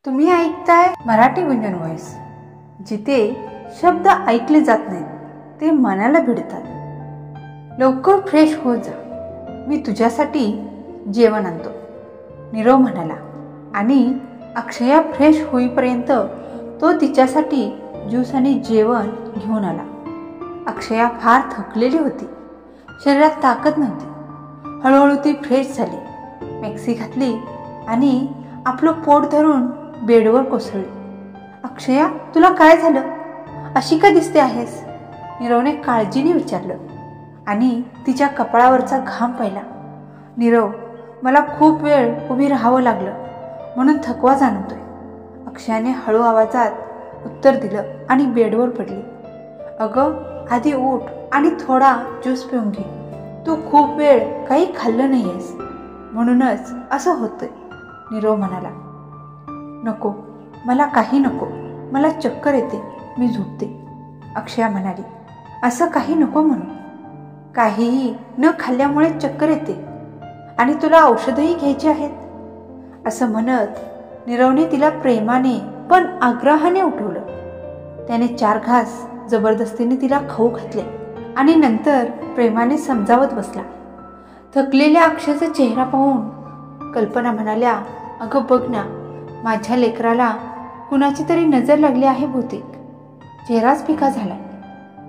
तुम्ही ऐकताय मराठी गुंजन व्हॉइस, जिथे शब्द ऐकले जात नाहीत ते मनाला भिडतात। लवकर फ्रेश हो जा, मी तुझ्यासाठी जेवण आणतो, नीरव म्हणाला। आणि अक्षया फ्रेश होईपर्यंत तो तिच्यासाठी ज्यूस आणि जेवण घेऊन आला। अक्षया फार थकलेली होती, शरीरात ताकद नव्हती। हळूहळू ती फ्रेश झाली, मॅक्सी घातली आणि आपलं पोट धरून बेडवर कोसळली। अक्षया, तुला काय झालं? अशी का दिसते आहेस? नीरवने काळजीने विचारलं आणि तिच्या कपाळावरचा घाम पाहिला। नीरव, मला खूप वेळ उभी राहावं लागलं म्हणून थकवा जाणवतोय, अक्षयाने हळू आवाजात उत्तर दिलं आणि बेडवर पडली। अगं, आधी उठ आणि थोडा ज्यूस पिऊन घे, तू खूप वेळ काही खाल्लं नाहीयेस म्हणूनच असं होतंय, नीरव म्हणाला। नको, मला काही नको, मला चक्कर येते, मी झोपते, अक्षया म्हणाली। असं काही नको म्हणू, काहीही न खाल्ल्यामुळे चक्कर येते आणि तुला औषधही घ्यायची आहेत, असं म्हणत नीरवने तिला प्रेमाने पण आग्रहाने उठवलं। त्याने 4 घास जबरदस्तीने तिला खाऊ घातले आणि नंतर प्रेमाने समजावत बसला। थकलेल्या अक्षयाचा चेहरा पाहून कल्पना म्हणाल्या, अगं बघ ना, माझ्या लेकराला कुणाची तरी नजर लागली आहे बहुतेक, चेहराच फिका झालाय।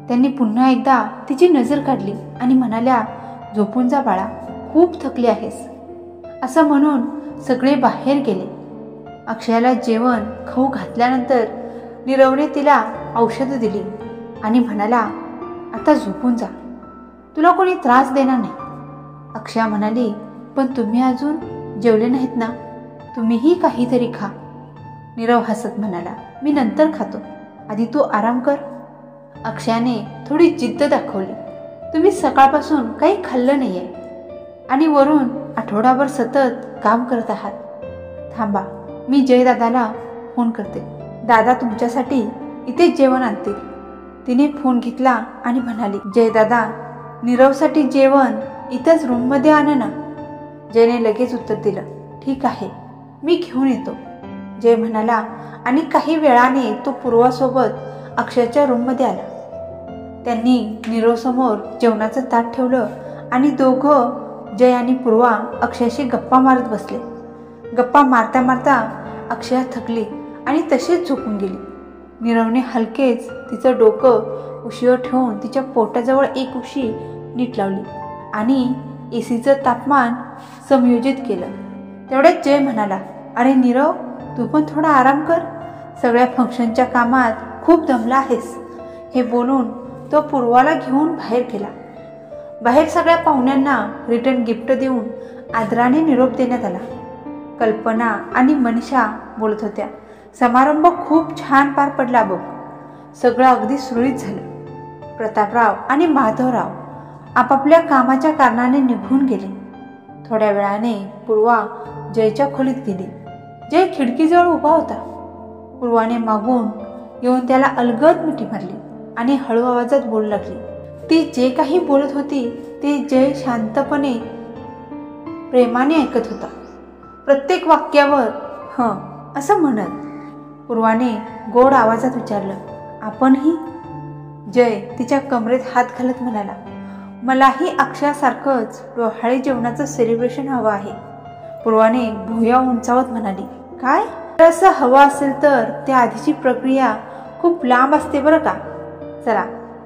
त्यांनी पुन्हा एकदा तिची नजर काढली आणि म्हणाल्या, झोपून जा बाळा, खूप थकली आहेस, असं म्हणून सगळे बाहेर गेले। अक्षयाला जेवण खाऊ घातल्यानंतर नीरवने तिला औषधं दिली आणि म्हणाला, आता झोपून जा, तुला कोणी त्रास देणार नाही। अक्षया म्हणाली, पण तुम्ही अजून जेवले नाहीत ना, तुम्हीही काहीतरी खा। नीरव हसत म्हणाला, मी नंतर खातो, आधी तू आराम कर। अक्षयाने थोडी जिद्द दाखवली, तुम्ही सकाळपासून काही खाल्लं नाहीये आणि वरून आठवडाभर सतत काम करत आहात, थांबा, मी जयदादाला फोन करते, दादा तुमच्यासाठी इथे जेवण आणतील। तिने फोन घेतला आणि म्हणाली, जयदादा, नीरवसाठी जेवण इथंच रूममध्ये आणा ना। जयने लगेच उत्तर दिलं, ठीक आहे, मी घेऊन येतो, जय म्हणाला आणि काही वेळाने तो पूर्वासोबत अक्षयाच्या रूममध्ये आला। त्यांनी नीरवसमोर जेवणाचं ताट ठेवलं आणि दोघं, जय आणि पूर्वा, अक्षयाशी गप्पा मारत बसले। गप्पा मारता मारता अक्षया थकली आणि तशीच झोपून गेली। नीरवने हलकेच तिचं डोकं उशीवर ठेवून तिच्या पोटाजवळ एक उशी नीट लावली आणि एसीचं तापमान समयोजित केलं। तेवढ्यात जय म्हणाला, अरे नीरव, तू पण थोडा आराम कर, सगळ्या फंक्शनच्या कामात खूप दमला आहेस। हे बोलून तो पूर्वाला घेऊन बाहेर गेला। बाहेर सगळ्या पाहुण्यांना रिटर्न गिफ्ट देऊन आदराने निरोप देण्यात आला। कल्पना आणि मनीषा बोलत होत्या, समारंभ खूप छान पार पडला बघ, सगळं अगदी सुरळीत झालं। प्रतापराव आणि माधवराव आपापल्या कामाच्या कारणाने निघून गेले। थोड्या वेळाने पूर्वा जयच्या खोलीत गेली। जय खिडकीजवळ उभा होता। पूर्वाने मागून येऊन त्याला अलगद मिठी मारली आणि हळू आवाजात बोलू लागली। ती जे काही बोलत होती ते जय शांतपणे प्रेमाने ऐकत होता, प्रत्येक वाक्यावर हं असं म्हणत। पूर्वाने गोड आवाजात विचारलं, आपणही? जय तिच्या कमरेत हात घालत म्हणाला, मलाही अक्षयासारखंच डोहाळे जेवणाचं सेलिब्रेशन हवं आहे। पूर्वाने भुया उंचावत म्हणाली, काय? असं हवं असेल तर त्या आधीची प्रक्रिया खूप लांब असते बरं का, चला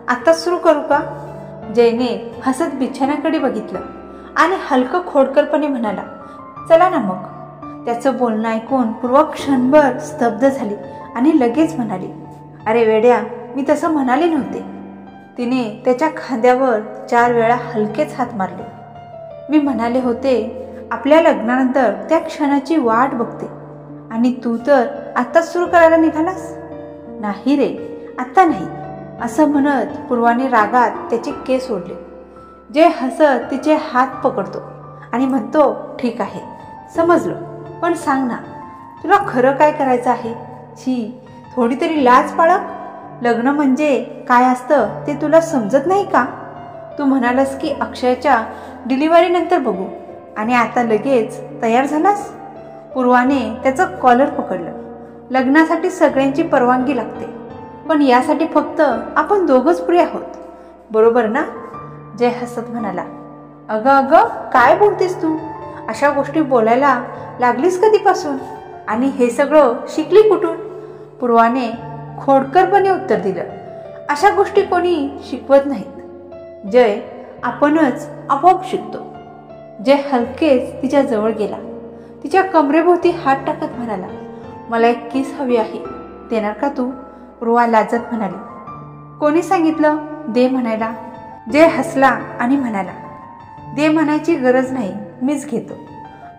आत्ताच सुरू करू का? जयने हसत बिछाण्याकडे बघितलं आणि हलकं खोडकरपणे म्हणाला, चला ना मग। त्याचं बोलणं ऐकून पूर्वा क्षणभर स्तब्ध झाली आणि लगेच म्हणाली, अरे वेड्या, मी तसं म्हणाले नव्हते। तिने त्याच्या खांद्यावर 4 वेळा हलकेच हात मारले। मी म्हणाले होते, आपल्या लग्नानंतर त्या क्षणाची वाट बघते आणि तू तर आत्ताच सुरू करायला निघालास? नाही रे, आत्ता नाही, असं म्हणत पूर्वाने रागात त्याचे केस ओढले। जय हसत तिचे हात पकडतो आणि म्हणतो, ठीक आहे, समजलो, पण सांग ना, तुला खरं काय करायचं आहे? छी, थोडी तरी लाज बाळग, लग्न म्हणजे काय असतं ते तुला समजत नाही का? तू म्हणालास की अक्षयाच्या डिलिव्हरीनंतर बघू आणि आता लगेच तयार झालास? पूर्वाने त्याचं कॉलर पकडलं लग्नासाठी सगळ्यांची परवानगी लागते, पण यासाठी फक्त आपण दोघंच पुरे आहोत, बरोबर ना? जय हसत म्हणाला, अगं अगं काय बोलतेस तू? अशा गोष्टी बोलायला लागलीस कधीपासून? आणि हे सगळं शिकली कुठून? पूर्वाने खोडकरपणे उत्तर दिलं, अशा गोष्टी कोणी शिकवत नाहीत जय, आपणच आपोआप शिकतो. जय हलकेच तिच्या जवळ गेला, तिच्या कमरेभोवती हात टाकत म्हणाला, मला एक किस हवी आहे, देणार का तू? पूर्वा लाजत म्हणाली, कोणी सांगितलं दे म्हणायला? जय हसला आणि म्हणाला, दे म्हणायची गरज नाही, मीच घेतो.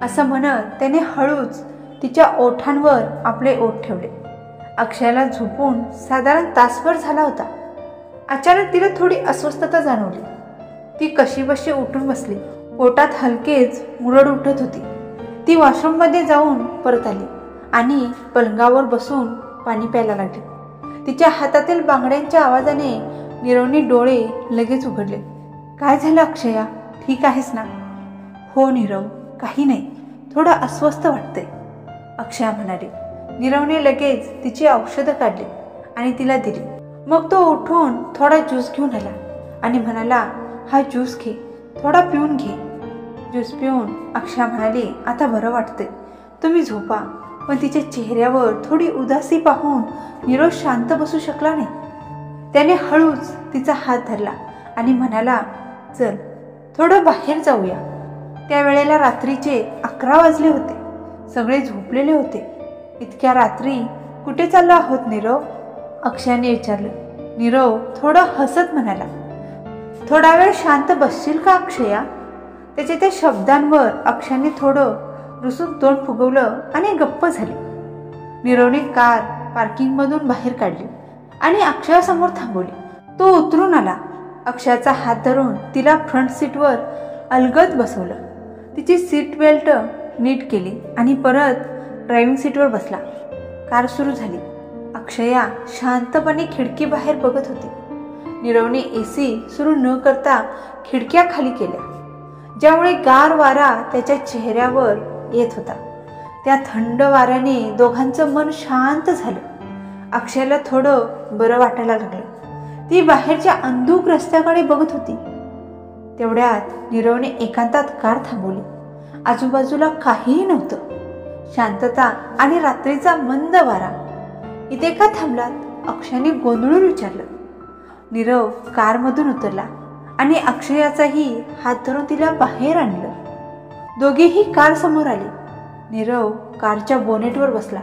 असं म्हणत त्याने हळूच तिच्या ओठांवर आपले ओठ ठेवले. अक्षयाला झोपून साधारण तासभर झाला होता. अचानक तिला थोडी अस्वस्थता जाणवली. ती कशीबशी उठून बसली. पोटात हलकेच मुरड उठत होती. ती वॉशरूममध्ये जाऊन परत आली आणि पलंगावर बसून पाणी प्यायला लागली. तिच्या हातातील बांगड्यांच्या आवाजाने नीरवने डोळे लगेच उघडले. काय झालं अक्षया, ठीक आहेस ना? हो नीरव, काही नाही, थोडं अस्वस्थ वाटतंय, अक्षया म्हणाली. नीरवने लगेच तिची औषधं काढली आणि तिला दिली. मग तो उठून थोडा ज्यूस घेऊन आला आणि म्हणाला, हा ज्यूस घे, थोडा पिऊन घे. ज्यूस पिऊन अक्षया म्हणाली, आता बरं वाटतंय, तुम्ही झोपा. पण तिच्या चेहऱ्यावर थोडी उदासी पाहून नीरव शांत बसू शकला नाही. त्याने हळूच तिचा हात धरला आणि म्हणाला, चल थोडं बाहेर जाऊया. त्यावेळेला रात्रीचे 11 वाजले होते. सगळे झोपलेले होते. इतक्या रात्री कुठे चाललो आहोत नीरव? अक्षयाने विचारलं. नीरव थोडं हसत म्हणाला, थोडा वेळ शांत बसशील का अक्षया? त्याच्या त्या शब्दांवर अक्षयाने थोडं रुसून तोंड फुगवलं आणि गप्प झाली. नीरवने कार पार्किंगमधून बाहेर काढली आणि अक्षयासमोर थांबवली. तो उतरून आला. अक्षयाचा हात धरून तिला फ्रंट सीटवर अलगद बसवलं. तिची सीट बेल्ट नीट केली आणि परत ड्रायव्हिंग सीटवर बसला. कार सुरू झाली. अक्षया शांतपणे खिडकी बाहेर बघत होती. नीरवने AC सुरू न करता खिडक्या खाली केल्या, ज्यामुळे गार वारा त्याच्या चेहऱ्यावर येत होता. त्या थंड वाऱ्याने दोघांचं मन शांत झालं. अक्षयाला थोडं बरं वाटायला लागलं. ती बाहेरच्या अंधुक रस्त्याकडे बघत होती. तेवढ्यात नीरवने एकांतात कार थांबवली. आजूबाजूला काहीही नव्हतं. शांतता आणि रात्रीचा मंद वारा. इथे का थांबलात? अक्षयाने गोंधळून विचारलं. नीरव कारमधून उतरला आणि अक्षयाचाही हात धरून तिला बाहेर आणलं. दोघेही कार समोर आले. नीरव कारच्या बोनेटवर बसला.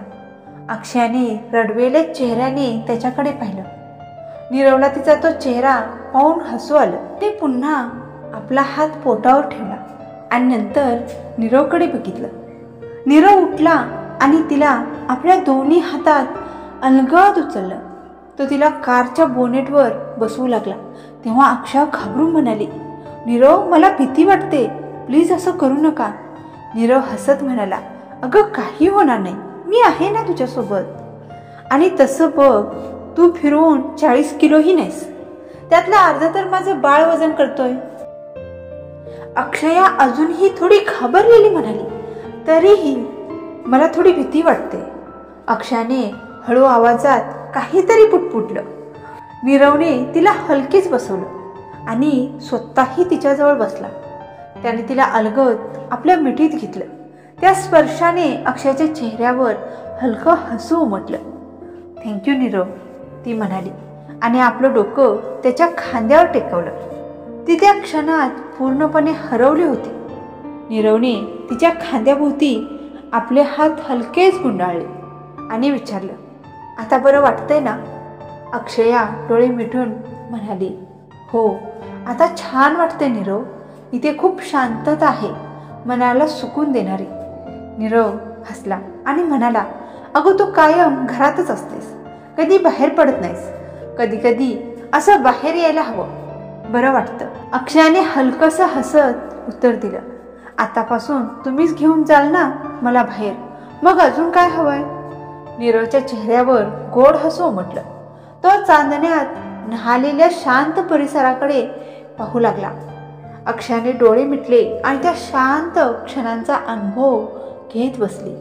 अक्षयाने रडवेल्या चेहऱ्याने त्याच्याकडे पाहिलं. नीरवला तिचा तो चेहरा पाहून हसू आलं. ते पुन्हा आपला हात पोटावर ठेवला आणि नंतर नीरवकडे बघितलं. नीरव उठला आणि तिला आपल्या दोन्ही हातात अलगद उचललं. तो तिला कारच्या बोनेटवर बसवू लागला. तेव्हा अक्षया घाबरून म्हणाली, नीरव मला भीती वाटते, प्लीज असं करू नका. नीरव हसत म्हणाला, अगं काही होणार नाही, मी आहे ना तुझ्यासोबत. आणि तसं बघ, तू फिरवून 40 किलोही नाहीस, त्यातला अर्धा तर माझं बाळ वजन करतोय. अक्षया अजूनही थोडी घाबरलेली म्हणाली, तरीही मला थोडी भीती वाटते. अक्षयाने हळू आवाजात काहीतरी पुटपुटलं. नीरवने तिला हलकेच बसवलं आणि स्वतःही तिच्याजवळ बसला. त्याने तिला अलगद आपल्या मिठीत घेतलं. त्या स्पर्शाने अक्षयाच्या चेहऱ्यावर हलकं हसू उमटलं. थँक्यू नीरव, ती म्हणाली आणि आपलं डोकं त्याच्या खांद्यावर टेकवलं. ती त्या क्षणात पूर्णपणे हरवली होती. नीरवने तिच्या खांद्याभोवती आपले हात हलकेच गुंडाळले आणि विचारलं, आता बरं वाटतंय ना? अक्षया डोळे मिटून म्हणाली, हो, आता छान वाटते नीरव. इथे खूप शांतता आहे, मनाला सुकून देणारी. नीरव हसला आणि म्हणाला, अगं तू कायम घरातच असतेस, कधी बाहेर पडत नाहीस. कधी कधी असं बाहेर यायला हवं, बरं वाटतं. अक्षयाने हलकंसं हसत उत्तर दिलं, आतापासून तुम्हीच घेऊन जाल ना मला बाहेर, मग अजून काय हवंय? नीरवच्या चेहऱ्यावर गोड हसू उमटलं. तो चांदण्यात न्हालेल्या शांत परिसराकडे पाहू लागला. अक्षयाने डोळे मिटले आणि त्या शांत क्षणांचा अनुभव घेत बसली.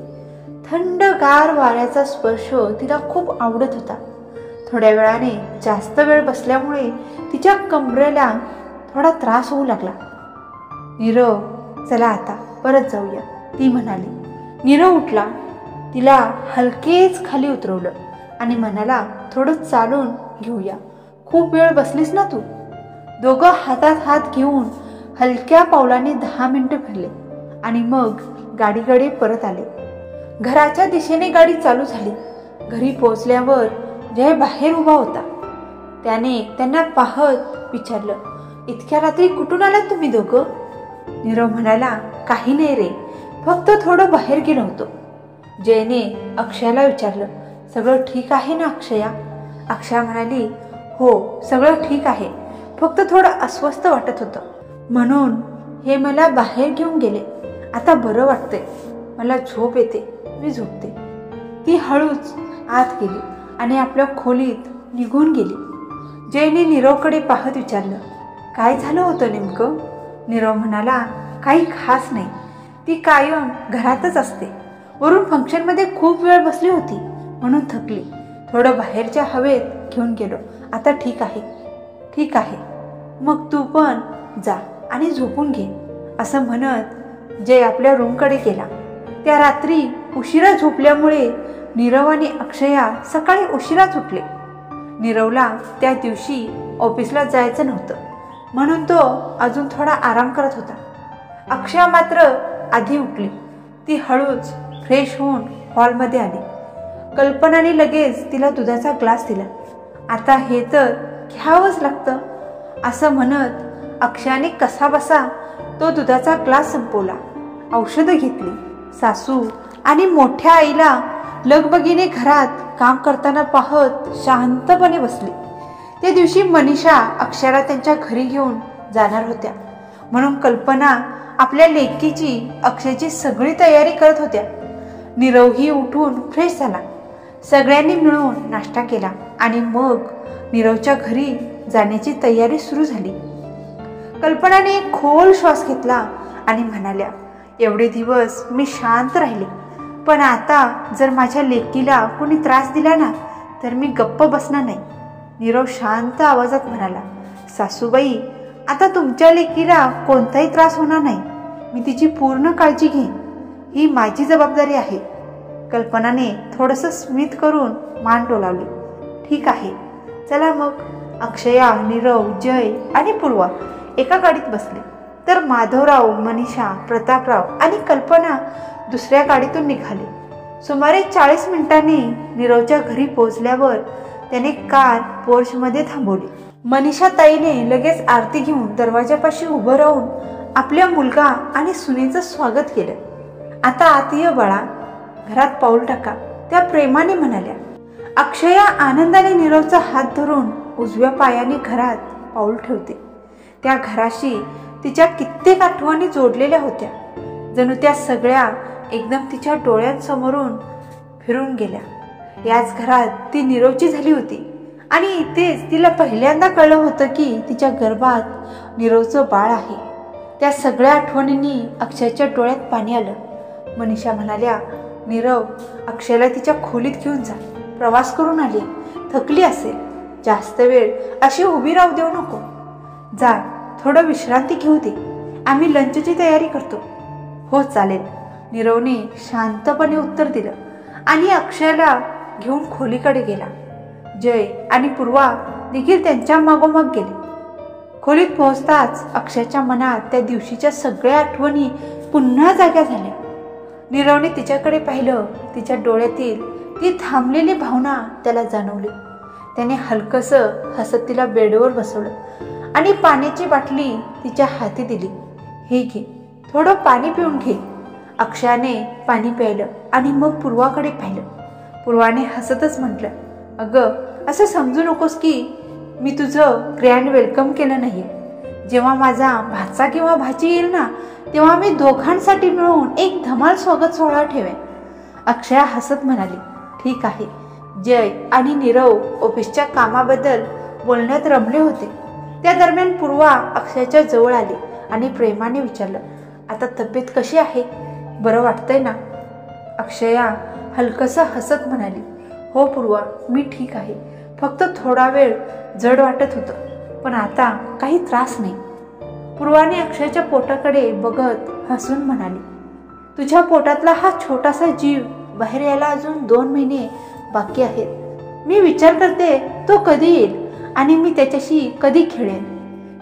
थंडगार वाऱ्याचा स्पर्श तिला खूप आवडत होता. थोड्या वेळाने जास्त वेळ बसल्यामुळे तिच्या कमरेला थोडा त्रास होऊ लागला. नीरव, चला आता परत जाऊया, ती म्हणाली. नीरव उठला. तिला हलकेच खाली उतरवलं आणि म्हणाला, थोडं चालून घेऊया, खूप वेळ बसलीस ना तू. दोघं हातात हात घेऊन हलक्या पावलाने 10 मिनिटं फिरले आणि मग गाडीकडे परत आले. घराच्या दिशेने गाडी चालू झाली. घरी पोहोचल्यावर जय बाहेर उभा होता. त्याने त्यांना पाहत विचारलं, इतक्या रात्री कुठून आलात तुम्ही दोघं? नीरव म्हणाला, काही नाही रे, फक्त थोडं बाहेर गेलो होतो. जयने अक्षयाला विचारलं, सगळं ठीक आहे ना अक्षया? अक्षया म्हणाली, हो सगळं ठीक आहे, फक्त थोडं अस्वस्थ वाटत होतं म्हणून हे मला बाहेर घेऊन गेले. आता बरं वाटतंय, मला झोप येते, मी झोपते. ती हळूच आत गेली आणि आपल्या खोलीत निघून गेली. जयने नीरवकडे पाहत विचारलं, काय झालं होतं नेमकं? नीरव म्हणाला, काही खास नाही, ती कायम घरातच असते. वरून फंक्शनमध्ये खूप वेळ बसली होती म्हणून थकली. थोडं बाहेरच्या हवेत घेऊन गेलो. आता ठीक आहे. ठीक आहे, मग तू पण जा आणि झोपून घे, असं म्हणत जय आपल्या रूमकडे गेला. त्या रात्री उशिरा झोपल्यामुळे नीरव आणि अक्षया सकाळी उशिराच उठले. नीरवला त्या दिवशी ऑफिसला जायचं नव्हतं म्हणून तो अजून थोडा आराम करत होता. अक्षया मात्र आधी उठली. ती हळूच फ्रेश होऊन हॉलमध्ये आली. कल्पनाने लगेच तिला दुधाचा ग्लास दिला. आता हे तर घ्यावंच लागतं, असं म्हणत अक्षयाने कसाबसा तो दुधाचा ग्लास संपवला. औषधं घेतली. सासू आणि मोठ्या आईला लगबगीने घरात काम करताना पाहत शांतपणे बसली. त्या दिवशी मनीषा अक्षयाला त्यांच्या घरी घेऊन जाणार होत्या म्हणून कल्पना आपल्या लेकीची अक्षयची सगळी तयारी करत होत्या. नीरवही उठून फ्रेश झाला. सगळ्यांनी मिळून नाश्ता केला आणि मग नीरवच्या घरी जाण्याची तयारी सुरू झाली. कल्पनाने एक खोल श्वास घेतला आणि म्हणाल्या, एवढे दिवस मी शांत राहिले, पण आता जर माझ्या लेकीला कोणी त्रास दिला ना तर मी गप्प बसणार नाही. नीरव शांत आवाजात म्हणाला, सासूबाई, आता तुमच्या लेकीला कोणताही त्रास होणार नाही, मी तिची पूर्ण काळजी घेईन, ही माझी जबाबदारी आहे. कल्पनाने थोडंसं स्मित करून मान डोलावली. ठीक आहे, चला मग. अक्षया, नीरव, जय आणि पूर्वा एका गाडीत बसले तर माधवराव, मनीषा, प्रतापराव आणि कल्पना दुसऱ्या गाडीतून निघाले. सुमारे 40 मिनिटांनी नीरवच्या घरी पोहोचल्यावर त्याने कार पोर्चमध्ये थांबवली. मनीषा ताईने लगेच आरती घेऊन दरवाजापाशी उभं राहून आपल्या मुलगा आणि सुनेचं स्वागत केलं. आता आत ये बाळा, घरात पाऊल टाका, त्या प्रेमाने म्हणाल्या. अक्षया आनंदाने नीरवचा हात धरून उजव्या पायाने घरात पाऊल ठेवते. त्या घराशी तिच्या कित्येक आठवणी जोडलेल्या होत्या. जणू त्या सगळ्या एकदम तिच्या डोळ्यांसमोरून फिरून गेल्या. याच घरात ती नीरवची झाली होती आणि इथेच तिला पहिल्यांदा कळलं होतं की तिच्या गर्भात नीरवचं बाळ आहे. त्या सगळ्या आठवणींनी अक्षयच्या डोळ्यात पाणी आलं. मनीषा म्हणाल्या, नीरव, अक्षयला तिच्या खोलीत घेऊन जा, प्रवास करून आली, थकली असेल, जास्त वेळ अशी उभी राहू देऊ नको, जा थोडं विश्रांती घेऊ दे, आम्ही लंचची तयारी करतो. हो चालेल, नीरवने शांतपणे उत्तर दिलं आणि अक्षयला घेऊन खोलीकडे गेला. जय आणि पूर्वा देखील त्यांच्या मागोमाग गेले. खोलीत पोहोचताच अक्षयच्या मनात त्या दिवशीच्या सगळ्या आठवणी पुन्हा जाग्या झाल्या. नीरवने तिच्याकडे पाहिलं. तिच्या डोळ्यातील ती थांबलेली भावना त्याला जाणवली. त्याने हलकसं हसत तिला बेडवर बसवलं आणि पाण्याची बाटली तिच्या हाती दिली. हे घे, थोडं पाणी पिऊन घे. अक्षयाने पाणी प्यायलं आणि मग पूर्वाकडे पाहिलं. पूर्वाने हसतच म्हटलं, अगं, असं समजू नकोस की मी तुझं ग्रँड वेलकम केलं नाहीये. जेव्हा माझा भाचा किंवा भाची येईल ना तेव्हा मी दोघांसाठी मिळून एक धमाल स्वागत सोहळा ठेवेन. अक्षया हसत म्हणाली, ठीक आहे. जय आणि नीरव ऑफिसच्या कामाबद्दल बोलण्यात रमले होते. त्या दरम्यान पूर्वा अक्षयाच्या जवळ आली आणि प्रेमाने विचारलं, आता तब्येत कशी आहे, बरं वाटतंय ना? अक्षया हलकसं हसत म्हणाली, हो पूर्वा, मी ठीक आहे. फक्त थोडा वेळ जड वाटत होतं, पण आता काही त्रास नाही. पूर्वाने अक्षयाच्या पोटाकडे बघत हसून म्हणाली, तुझ्या पोटातला हा छोटासा जीव बाहेर यायला अजून 2 महिने बाकी आहेत. मी विचार करते तो कधी येईल आणि मी त्याच्याशी कधी खेळेन.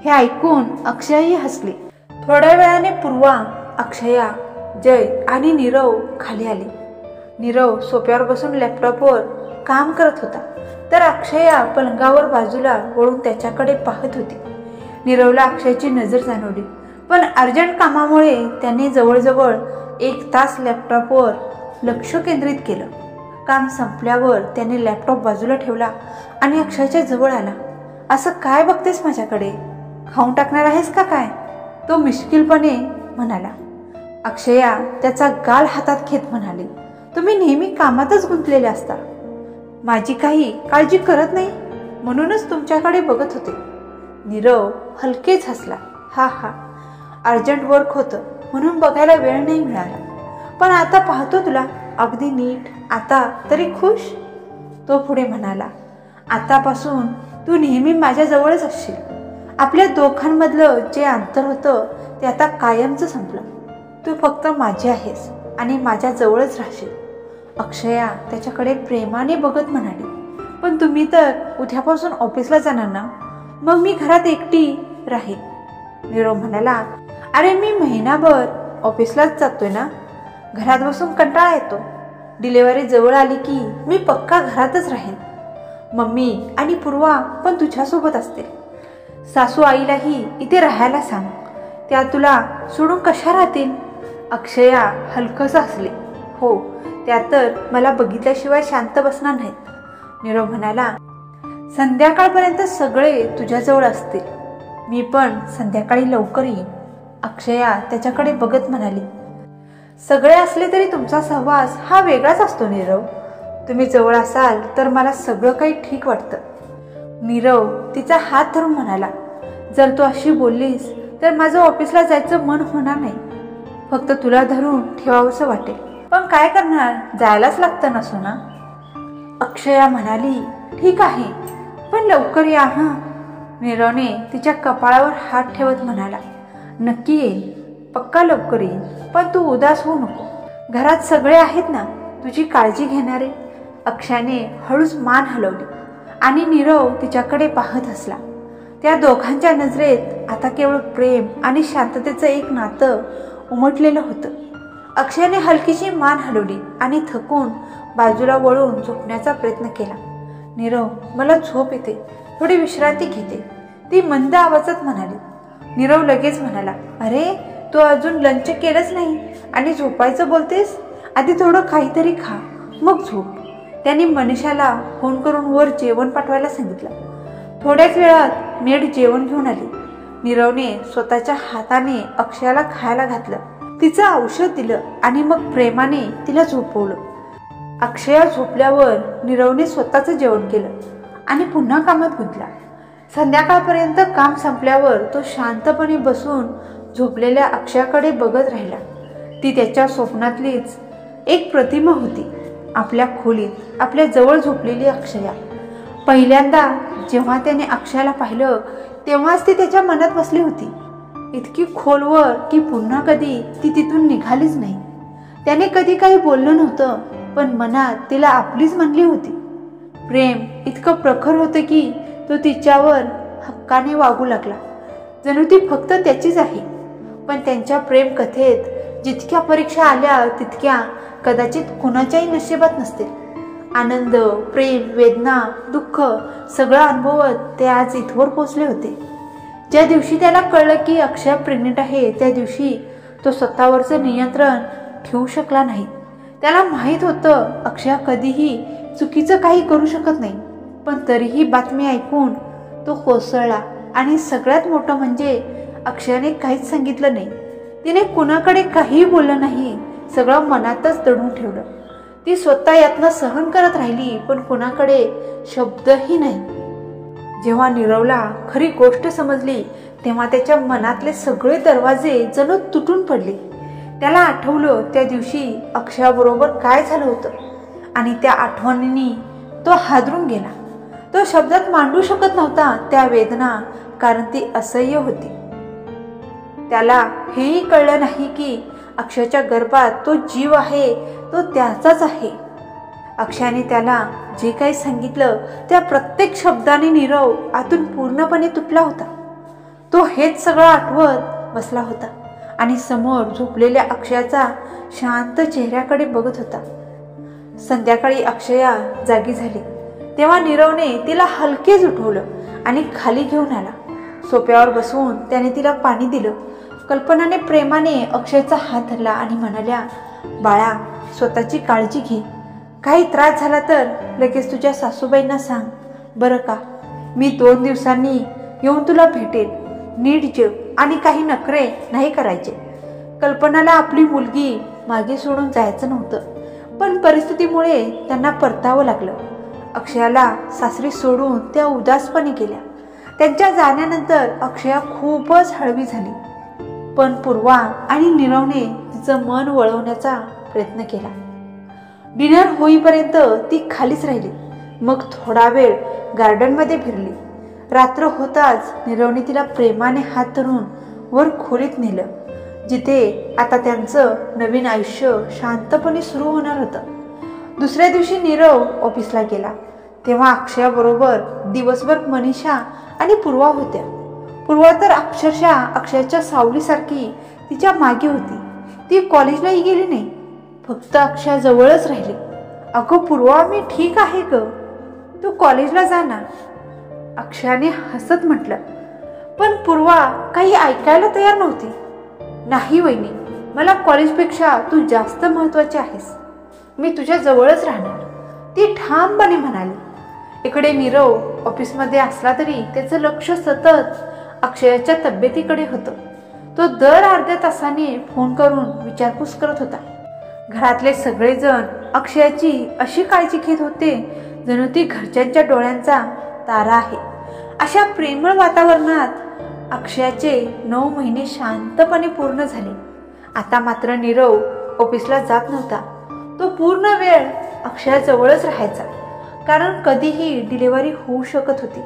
हे ऐकून अक्षयाही हसली. थोड्या वेळाने पूर्वा, अक्षया, जय आणि नीरव खाली आले. नीरव सोफ्यावर बसून लॅपटॉपवर काम करत होता, तर अक्षया पलंगावर बाजूला वळून त्याच्याकडे पाहत होती. नीरवला अक्षयाची नजर जाणवली, पण अर्जंट कामामुळे त्याने जवळजवळ 1 तास लॅपटॉपवर लक्ष केंद्रित केलं. काम संपल्यावर त्याने लॅपटॉप बाजूला ठेवला आणि अक्षयाच्या जवळ आला. असं काय बघतेस माझ्याकडे? खाऊन टाकणार आहेस का काय? तो मिश्किलपणे म्हणाला. अक्षया त्याचा गाल हातात घेत म्हणाली, तुम्ही नेहमी कामातच गुंतलेले असता. माझी काही काळजी करत नाही म्हणूनच तुमच्याकडे बघत होते. नीरव हलकेच हसला. हा हा, अर्जंट वर्क होतं म्हणून बघायला वेळ नाही मिळाला, पण आता पाहतो तुला अगदी नीट. आता तरी खुश? तो पुढे म्हणाला, आतापासून तू नेहमी माझ्याजवळच असशील. आपल्या दोघांमधलं जे अंतर होतं ते आता कायमचं संपलं. तू फक्त माझी आहेस आणि माझ्याजवळच राहशील. अक्षया त्याच्याकडे प्रेमाने बघत म्हणाली, पण तुम्ही तर उद्यापासून ऑफिसला जाणार ना, मग मी घरात एकटी राहील. नीरव म्हणाला, अरे मी महिनाभर ऑफिसलाच जातोय ना, घरात बसून कंटाळा येतो. डिलिव्हरी जवळ आली की मी पक्का घरातच राहीन. मम्मी आणि पूर्वा पण तुझ्यासोबत असतील. सासू आईलाही इथे राहायला सांग, त्या तुला सोडून कशा राहतील? अक्षया हलकसं हसले. हो, त्या तर मला बघितल्याशिवाय शांत बसणार नाहीत. नीरव म्हणाला, संध्याकाळपर्यंत सगळे तुझ्याजवळ असतील. मी पण संध्याकाळी लवकर येईन. अक्षया त्याच्याकडे बघत म्हणाली, सगळे असले तरी तुमचा सहवास हा वेगळाच असतो नीरव. तुम्ही जवळ असाल तर मला सगळं काही ठीक वाटतं. नीरव तिचा हात धरून म्हणाला, जर तू अशी बोललीस तर माझं ऑफिसला जायचं मन होणार नाही. फक्त तुला धरून ठेवावंसं वाटेल, पण काय करणार, जायलाच लागतं ना सोना. अक्षया म्हणाली, ठीक आहे, पण लवकर या हां. नीरवने तिच्या कपाळावर हात ठेवत म्हणाला, नक्की येईल, पक्का लवकर येईल, पण तू उदास होऊ नको. घरात सगळे आहेत ना तुझी काळजी घेणारे. अक्षयाने हळूच मान हलवली आणि नीरव तिच्याकडे पाहत हसला. त्या दोघांच्या नजरेत आता केवळ प्रेम आणि शांततेचं एक नातं उमटलेलं होतं. अक्षयाने हलकीशी मान हलवली आणि थकून बाजूला वळून झोपण्याचा प्रयत्न केला. नीरव, मला झोप येते, थोडी विश्रांती घेते, ती मंद आवाजात म्हणाली. नीरव लगेच म्हणाला, अरे तू अजून लंच केलंच नाही आणि झोपायचं बोलतेस? आधी थोडं काहीतरी खा, मग झोप. त्याने मनीषाला फोन करून वर जेवण पाठवायला सांगितलं. थोड्याच वेळात मेड जेवण घेऊन आली. नीरवने स्वतःच्या हाताने अक्षयाला खायला घातलं, तिचं औषध दिलं आणि मग प्रेमाने तिला झोपवलं. अक्षया झोपल्यावर नीरवने स्वतःचं जेवण केलं आणि पुन्हा कामात गुंतला. संध्याकाळपर्यंत काम संपल्यावर तो शांतपणे बसून झोपलेल्या अक्षयाकडे बघत राहिला. ती त्याच्या स्वप्नातलीच एक प्रतिमा होती. आपल्या खोलीत आपल्या जवळ झोपलेली अक्षया. पहिल्यांदा जेव्हा त्याने अक्षयाला पाहिलं तेव्हाच ती त्याच्या मनात बसली होती, इतकी खोलवर की पुन्हा कधी ती तिथून निघालीच नाही. त्याने कधी काही बोललं नव्हतं, पण मनात तिला आपलीच म्हणली होती. प्रेम इतकं प्रखर होतं की तो तिच्यावर हक्काने वागू लागला, जणू ती फक्त त्याचीच आहे. पण त्यांच्या प्रेम कथेत जितक्या परीक्षा आल्या तितक्या कदाचित कुणाच्याही नशिबात नसतील. आनंद, प्रेम, वेदना, दुःख सगळं अनुभवत ते आज इथवर पोचले होते. ज्या दिवशी त्याला कळलं की अक्षया प्रेग्नेंट आहे त्या दिवशी तो स्वतःवरचं नियंत्रण ठेवू शकला नाही. त्याला माहीत होतं अक्षया कधीही चुकीचं काही करू शकत नाही, पण तरीही बातमी ऐकून तो कोसळला. आणि सगळ्यात मोठं म्हणजे अक्षयाने काहीच सांगितलं नाही. तिने कुणाकडे काहीही बोललं नाही, सगळं मनातच दडून ठेवलं. ती स्वतः यातनं सहन करत राहिली, पण कुणाकडे शब्दही नाही. जेव्हा नीरवला खरी गोष्ट समजली तेव्हा त्याच्या मनातले सगळे दरवाजे जणू तुटून पडले. त्याला आठवलं त्या दिवशी अक्षयाबरोबर काय झालं होतं आणि त्या आठवणींनी तो हादरून गेला. तो शब्दात मांडू शकत नव्हता त्या वेदना, कारण ती असह्य होती. त्याला हेही कळलं नाही की अक्षयच्या गर्भात तो जीव आहे, तो त्याचाच आहे. अक्षयाने त्याला जे काही सांगितलं त्या प्रत्येक शब्दाने नीरव आतून पूर्णपणे तुटला होता. तो हेच सगळं आठवत बसला होता आणि समोर झोपलेल्या अक्षयाचा शांत चेहऱ्याकडे बघत होता. संध्याकाळी अक्षया जागी झाली तेव्हा नीरवने तिला हलकेच उठवलं आणि खाली घेऊन आला. सोफ्यावर बसवून त्याने तिला पाणी दिलं. कल्पनाने प्रेमाने अक्षयचा हात धरला आणि म्हणाल्या, बाळा, स्वतःची काळजी घे. काही त्रास झाला तर लगेच तुझ्या सासूबाईंना सांग बरं का. मी 2 दिवसांनी येऊन तुला भेटेन. नीट जेव आणि काही नखरे नाही करायचे. कल्पनाला आपली मुलगी मागे सोडून जायचं नव्हतं, पण परिस्थितीमुळे त्यांना परतावं लागलं. अक्षयाला सासरी सोडून त्या उदासपणे गेल्या. त्यांच्या जाण्यानंतर अक्षया खूपच हळवी झाली, पण पूर्वा आणि नीरवने तिचं मन वळवण्याचा प्रयत्न केला. डिनर होईपर्यंत ती खालीच राहिली. मग थोडा वेळ गार्डनमध्ये फिरली. रात्र होताच नीरवने तिला प्रेमाने हात धरून वर खोलीत नेलं, जिथे आता त्यांचं नवीन आयुष्य शांतपणे सुरू होणार होतं. दुसऱ्या दिवशी नीरव ऑफिसला गेला तेव्हा अक्षयाबरोबर दिवसभर मनीषा आणि पूर्वा होत्या. पूर्वा तर अक्षरशः अक्षयाच्या सावलीसारखी तिच्या मागे होती. ती कॉलेजलाही गेली नाही, फक्त अक्षयाजवळच राहिली. अगं पूर्वा, मी ठीक आहे ग, तू कॉलेजला जा ना, अक्षयाने हसत म्हटलं. पण पूर्वा काही ऐकायला तयार नव्हती. नाही वहिनी, मला कॉलेजपेक्षा तू जास्त महत्वाची आहेस. मी तुझ्या जवळच राहणार, ती ठामपणे म्हणाली. इकडे नीरव ऑफिसमध्ये असला तरी त्याचं लक्ष सतत अक्षयाच्या तब्येतीकडे होतं. तो दर अर्ध्या तासाने फोन करून विचारपूस करत होता. घरातले सगळेजण अक्षयाची अशी काळजी घेत होते जणू ती घरच्यांच्या डोळ्यांचा तारा आहे. अशा प्रेमळ वातावरणात अक्षयाचे 9 महिने शांतपणे पूर्ण झाले. आता मात्र नीरव ऑफिसला जात नव्हता. तो पूर्ण वेळ अक्षयाजवळच राहायचा, कारण कधीही डिलिव्हरी होऊ शकत होती.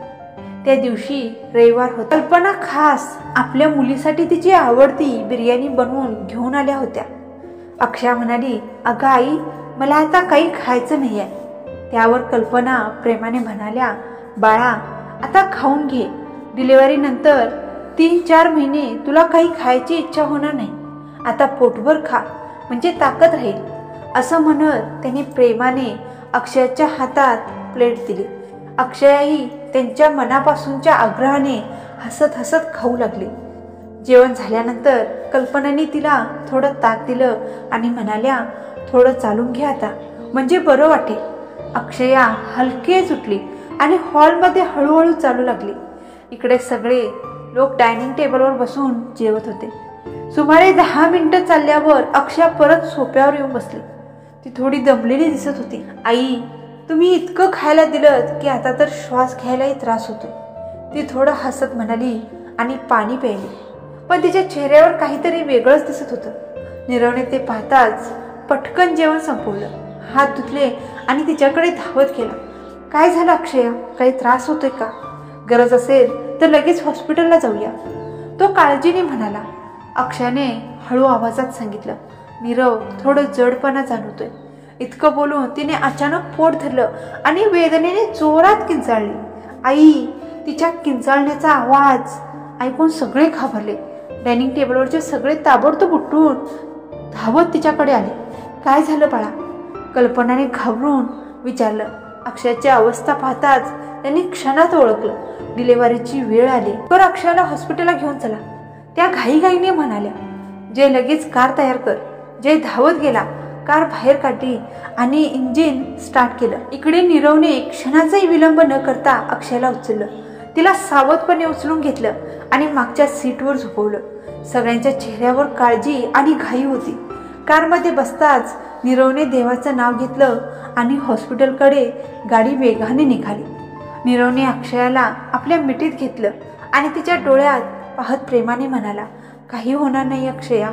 त्या दिवशी रविवार होता. कल्पना खास आपल्या मुलीसाठी तिची आवडती बिर्याणी बनवून घेऊन आल्या होत्या. अक्षया म्हणाली, अगं आई, मला आता काही खायचं नाही आहे. त्यावर कल्पना प्रेमाने म्हणाल्या, बाळा, आता खाऊन घे. डिलिव्हरी नंतर 3-4 महिने तुला काही खायची इच्छा होणार नाही. आता पोटभर खा, म्हणजे ताकद राहील. असं म्हणत त्याने प्रेमाने अक्षयाच्या हातात प्लेट दिली. अक्षयाही त्यांच्या मनापासूनच्या आग्रहाने हसत हसत खाऊ लागली. जेवण झाल्यानंतर कल्पनाने तिला थोडं ताक दिलं आणि म्हणाल्या, थोडं चालून घे आता, म्हणजे बरं वाटेल. अक्षया हलकेच उठली आणि हॉलमध्ये हळूहळू चालू लागली. इकडे सगळे लोक डायनिंग टेबलवर बसून जेवत होते. सुमारे 10 मिनिटं चालल्यावर अक्षया परत सोफ्यावर येऊन बसली. ती थोडी दमलेली दिसत होती. आई, तुम्ही इतकं खायला दिलं की आता तर श्वास घ्यायलाही त्रास होतोय, ती थोडं हसत म्हणाली आणि पाणी प्यायली. पण तिच्या चेहऱ्यावर काहीतरी वेगळंच दिसत होतं. नीरवने ते पाहताच पटकन जेवण संपवलं, हात धुतले आणि तिच्याकडे धावत गेला. काय झालं अक्षया, काही त्रास होतोय का? गरज असेल तर लगेच हॉस्पिटलला जाऊया, तो काळजीने म्हणाला. अक्षयाने हळू आवाजात सांगितलं. नीरव, थोडं जडपणा जाणवतोय. इतकं बोलून तिने अचानक पोट धरलं आणि वेदनेने जोरात किंचाळली. आई, तिच्या किंचाळण्याचा आवाज ऐकून सगळे घाबरले. डायनिंग टेबलवरचे सगळे ताबडतोब उठून धावत तिच्याकडे आले. काय झालं बाळा? कल्पनाने घाबरून विचारलं. अक्षयाची अवस्था पाहताच त्यांनी क्षणात ओळखलं. डिलिव्हरीची वेळ आली, तर अक्षयाला हॉस्पिटलला घेऊन चला, त्या घाईघाईने म्हणाल्या. जय, लगेच कार तयार कर. जय धावत गेला. कार बाहेर काढली आणि इंजिन स्टार्ट केलं. इकडे नीरवने क्षणाचाही विलंब न करता अक्षयाला उचललं. तिला सावधपणे उचलून घेतलं आणि मागच्या सीटवर झोपवलं. सगळ्यांच्या चेहऱ्यावर काळजी आणि घाई होती. कारमध्ये बसताच नीरवने देवाचं नाव घेतलं आणि हॉस्पिटलकडे गाडी वेगाने निघाली. नीरवने अक्षयाला आपल्या मिठीत घेतलं आणि तिच्या डोळ्यात पाहत प्रेमाने म्हणाला, काही होणार नाही अक्षया,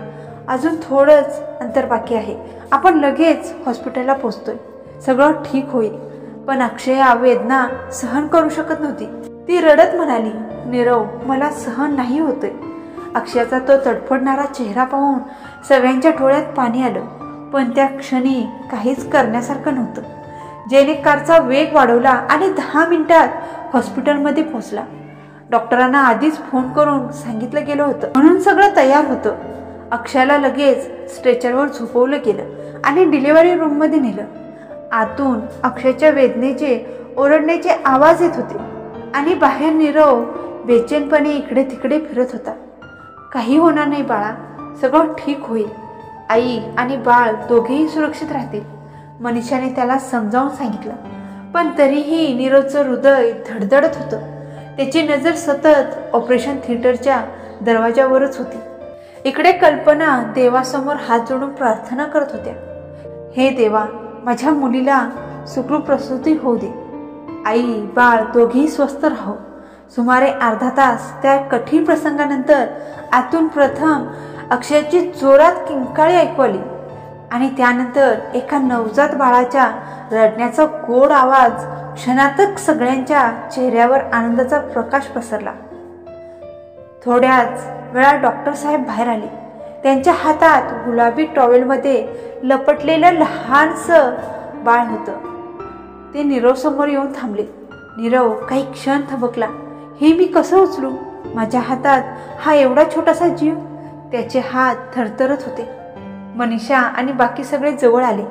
अजून थोडंच अंतर बाकी आहे, आपण लगेच हॉस्पिटलला पोचतोय, सगळं ठीक होईल. पण अक्षया वेदना सहन करू शकत नव्हती. ती रडत म्हणाली, नीरव, मला सहन नाही होतंय. अक्षयाचा तो तडफडणारा चेहरा पाहून सगळ्यांच्या डोळ्यात पाणी आलं. पण त्या क्षणी काहीच करण्यासारखं नव्हतं. जयने कारचा वेग वाढवला आणि 10 मिनिटात हॉस्पिटलमध्ये पोहोचला. डॉक्टरांना आधीच फोन करून सांगितलं गेलं होतं, म्हणून सगळं तयार होतं. अक्षयाला लगेच स्ट्रेचरवर झोपवलं गेलं आणि डिलिव्हरी रूममध्ये नेलं. आतून अक्षयच्या वेदनेचे ओरडण्याचे आवाज येत होते आणि बाहेर नीरव बेचैनपणे इकडे तिकडे फिरत होता. काही होणार नाही बाळा, सगळं ठीक होईल. आई आणि बाळ दोघेही सुरक्षित राहतील, मनीषाने त्याला समजावून सांगितलं. पण तरीही नीरवचं हृदय धडधडत होतं. त्याची नजर सतत ऑपरेशन थिएटरच्या दरवाजावरच होती. इकडे कल्पना देवासमोर हात जोडून प्रार्थना करत होत्या. हे देवा, माझ्या मुलीला सुखरूप प्रसूती होऊ दे. आई बाळ दोघेही स्वस्थ राहो. सुमारे अर्धा तास त्या कठीण प्रसंगानंतर आतून प्रथम अक्षयाची जोरात किंकाळी ऐकू आली आणि त्यानंतर एका नवजात बाळाच्या रडण्याचा गोड आवाज. क्षणातच सगळ्यांच्या चेहऱ्यावर आनंदाचा प्रकाश पसरला. थोड्याच वेळात डॉक्टर साहेब बाहेर आले. त्यांच्या हातात गुलाबी टॉवेलमध्ये लपटलेलं लहानसं बाळ होतं. ते नीरव समोर येऊन थांबले. नीरव काही क्षण थबकला. हे मी कसं उचलू? माझ्या हातात हा एवढा छोटासा जीव. त्याचे हात थरथरत होते. मनीषा आणि बाकी सगळे जवळ आले.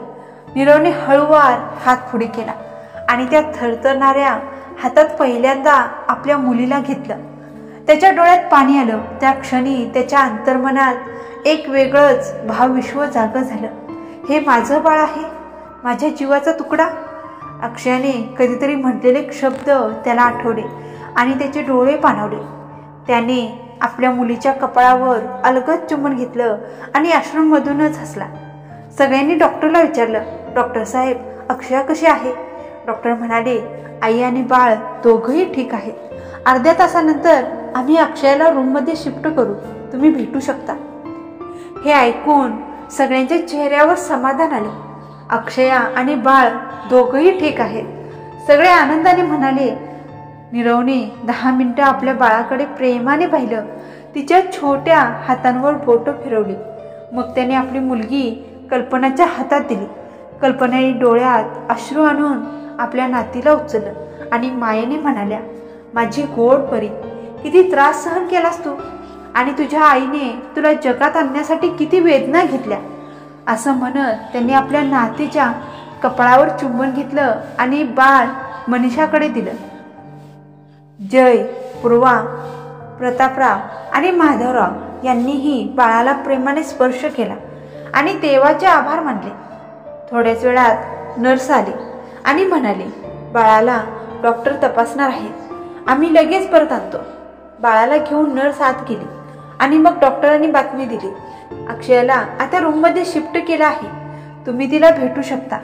नीरवने हळूवार हात पुढे केला आणि त्या थरथरणाऱ्या हातात पहिल्यांदा आपल्या मुलीला घेतलं. त्याच्या डोळ्यात पाणी आलं. त्या क्षणी त्याच्या अंतर्मनात एक वेगळंच भावविश्व जागं झालं. हे माझं बाळ आहे, माझ्या जीवाचा तुकडा. अक्षयाने कधीतरी म्हटलेले शब्द त्याला आठवले आणि त्याचे डोळे पाणावले. त्याने आपल्या मुलीच्या कपाळावर अलगद चुंबन घेतलं आणि अश्रूंमधूनच हसला. सगळ्यांनी डॉक्टरला विचारलं, डॉक्टर साहेब, अक्षया कशी आहे? डॉक्टर म्हणाले, आई आणि बाळ दोघंही ठीक आहेत. अर्ध्या तासानंतर आम्ही अक्षयाला रूममध्ये शिफ्ट करू, तुम्ही भेटू शकता. हे ऐकून सगळ्यांच्या चेहऱ्यावर समाधान आले. अक्षया आणि बाळ दोघंही ठीक आहेत. सगळे आनंदाने म्हणाले. नीरवने 10 मिनिटं आपल्या बाळाकडे प्रेमाने पाहिलं. तिच्या छोट्या हातांवर बोटं फिरवली. मग त्याने आपली मुलगी कल्पनाच्या हातात दिली. कल्पनाने डोळ्यात अश्रू आणून आपल्या नातीला उचललं आणि मायेने म्हणाल्या, माझी गोड परी, किती त्रास सहन केलास तू आणि तुझ्या आईने तुला जगात आणण्यासाठी किती वेदना घेतल्या. असं म्हणत त्यांनी आपल्या नातीच्या कपाळावर चुंबन घेतलं आणि बाळ मनीषाकडे दिलं. जय, पूर्वा, प्रतापराव आणि माधवराव यांनीही बाळाला प्रेमाने स्पर्श केला आणि देवाचे आभार मानले. थोड्याच वेळात नर्स आली आणि म्हणाले, बाळाला डॉक्टर तपासणार आहेत, आम्ही लगेच परत आणतो. बाळाला घेऊन नर्स आत गेली आणि मग डॉक्टरांनी बातमी दिली, अक्षयाला आता रूममध्ये शिफ्ट केलं आहे, तुम्ही तिला भेटू शकता.